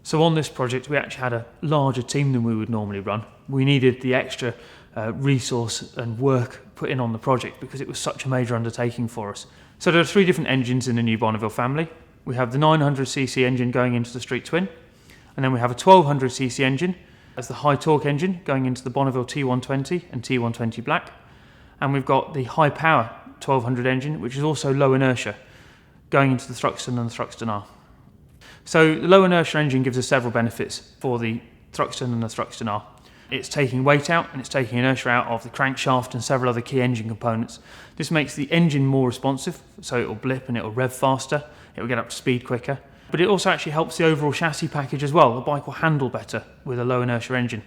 So on this project, we actually had a larger team than we would normally run. We needed the extra resource and work put in on the project because it was such a major undertaking for us. So there are 3 different engines in the new Bonneville family. We have the 900cc engine going into the Street Twin, and then we have a 1200cc engine as the high torque engine going into the Bonneville T120 and T120 Black. And we've got the high power 1200 engine, which is also low inertia, going into the Thruxton and the Thruxton R. So the low inertia engine gives us several benefits for the Thruxton and the Thruxton R. It's taking weight out and it's taking inertia out of the crankshaft and several other key engine components. This makes the engine more responsive, so it'll blip and it'll rev faster, it'll get up to speed quicker. But it also actually helps the overall chassis package as well. The bike will handle better with a low inertia engine.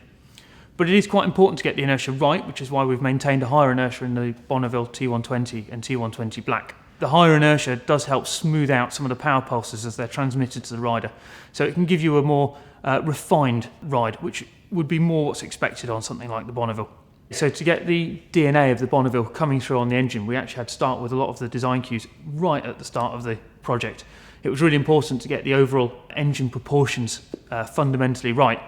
But it is quite important to get the inertia right, which is why we've maintained a higher inertia in the Bonneville T120 and T120 Black. The higher inertia does help smooth out some of the power pulses as they're transmitted to the rider. So it can give you a more refined ride, which would be more what's expected on something like the Bonneville. So to get the DNA of the Bonneville coming through on the engine, we actually had to start with a lot of the design cues right at the start of the project. It was really important to get the overall engine proportions fundamentally right.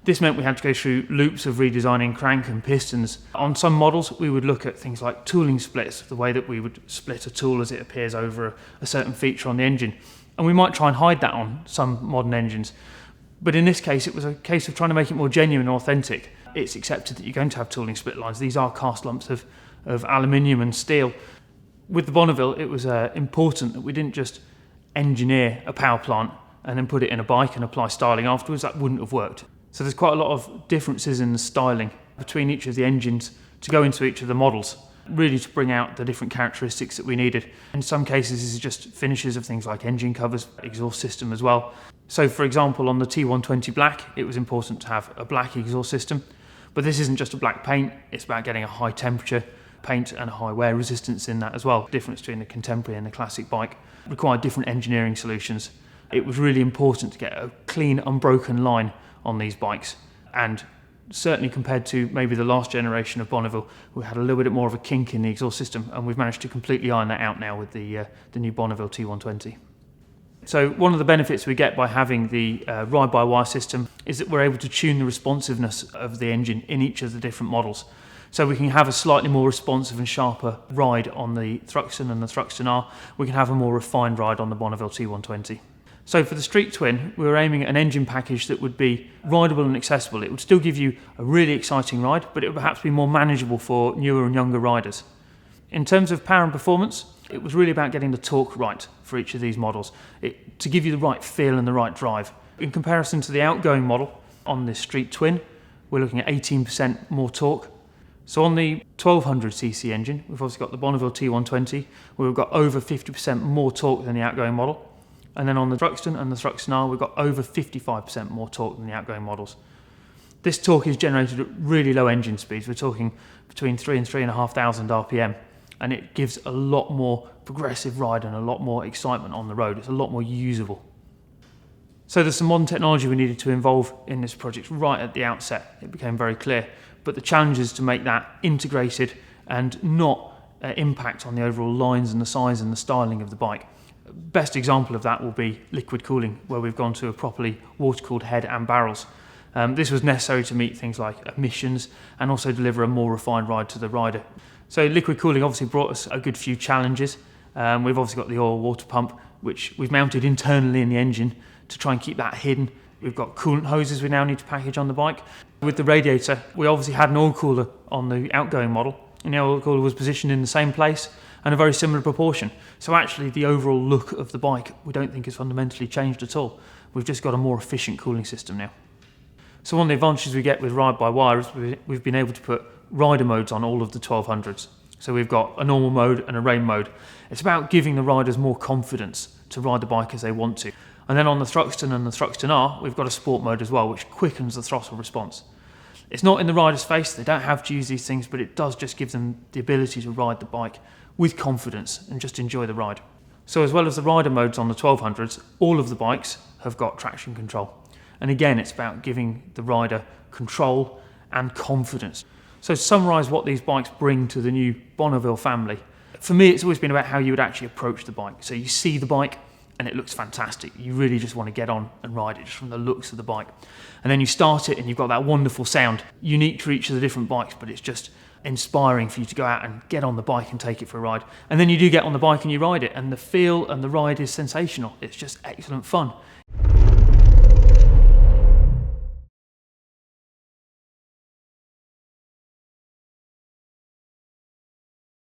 This meant we had to go through loops of redesigning crank and pistons. On some models, we would look at things like tooling splits, the way that we would split a tool as it appears over a certain feature on the engine. And we might try and hide that on some modern engines. But in this case, it was a case of trying to make it more genuine and authentic. It's accepted that you're going to have tooling split lines. These are cast lumps of aluminium and steel. With the Bonneville, it was important that we didn't just engineer a power plant and then put it in a bike and apply styling afterwards. That wouldn't have worked. So there's quite a lot of differences in the styling between each of the engines to go into each of the models, really to bring out the different characteristics that we needed. In some cases, this is just finishes of things like engine covers, exhaust system as well. So for example, on the T120 Black, it was important to have a black exhaust system, but this isn't just a black paint, it's about getting a high temperature paint and a high wear resistance in that as well. The difference between the contemporary and the classic bike required different engineering solutions. It was really important to get a clean, unbroken line on these bikes, and certainly compared to maybe the last generation of Bonneville, we had a little bit more of a kink in the exhaust system, and we've managed to completely iron that out now with the new Bonneville T120. So one of the benefits we get by having the ride-by-wire system is that we're able to tune the responsiveness of the engine in each of the different models. So we can have a slightly more responsive and sharper ride on the Thruxton and the Thruxton R. We can have a more refined ride on the Bonneville T120. So for the Street Twin, we were aiming at an engine package that would be rideable and accessible. It would still give you a really exciting ride, but it would perhaps be more manageable for newer and younger riders. In terms of power and performance, it was really about getting the torque right for each of these models, to give you the right feel and the right drive. In comparison to the outgoing model on this Street Twin, we're looking at 18% more torque. So on the 1200cc engine, we've also got the Bonneville T120, where we've got over 50% more torque than the outgoing model. And then on the Thruxton and the Thruxton R, we've got over 55% more torque than the outgoing models. This torque is generated at really low engine speeds. We're talking between 3,000 and 3,500 RPM, and it gives a lot more progressive ride and a lot more excitement on the road. It's a lot more usable. So there's some modern technology we needed to involve in this project right at the outset. It became very clear. But the challenge is to make that integrated and not impact on the overall lines and the size and the styling of the bike. Best example of that will be liquid cooling, where we've gone to a properly water-cooled head and barrels. This was necessary to meet things like emissions and also deliver a more refined ride to the rider. So liquid cooling obviously brought us a good few challenges. We've obviously got the oil water pump, which we've mounted internally in the engine to try and keep that hidden. We've got coolant hoses we now need to package on the bike. With the radiator, we obviously had an oil cooler on the outgoing model, and the oil cooler was positioned in the same place and a very similar proportion. So actually the overall look of the bike we don't think has fundamentally changed at all. We've just got a more efficient cooling system now. So one of the advantages we get with ride-by-wire is we've been able to put rider modes on all of the 1200s. So we've got a normal mode and a rain mode. It's about giving the riders more confidence to ride the bike as they want to. And then on the Thruxton and the Thruxton R, we've got a sport mode as well, which quickens the throttle response. It's not in the rider's face, they don't have to use these things, but it does just give them the ability to ride the bike with confidence and just enjoy the ride. So as well as the rider modes on the 1200s, all of the bikes have got traction control. And again, it's about giving the rider control and confidence. So to summarise what these bikes bring to the new Bonneville family, for me it's always been about how you would actually approach the bike. So you see the bike and it looks fantastic. You really just want to get on and ride it just from the looks of the bike. And then you start it and you've got that wonderful sound, unique to each of the different bikes, but it's just inspiring for you to go out and get on the bike and take it for a ride. And then you do get on the bike and you ride it, and the feel and the ride is sensational. It's just excellent fun.